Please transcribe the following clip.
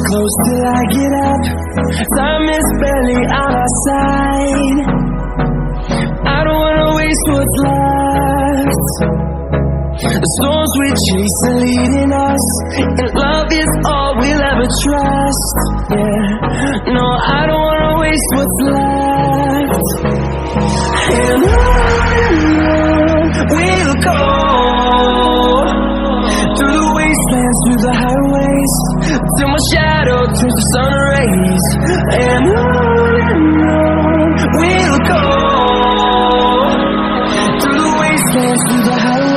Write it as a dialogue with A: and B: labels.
A: close till I get up. Time is barely on our side. I don't wanna waste what's left. The storms we chase are leading us, and love is all we'll ever trust. Yeah, no, I don't wanna waste what's left. And on we'll go, through the wastelands, through the highways, till my shadow turns to sun rays. And on we'll go, through the wastelands, through the highways.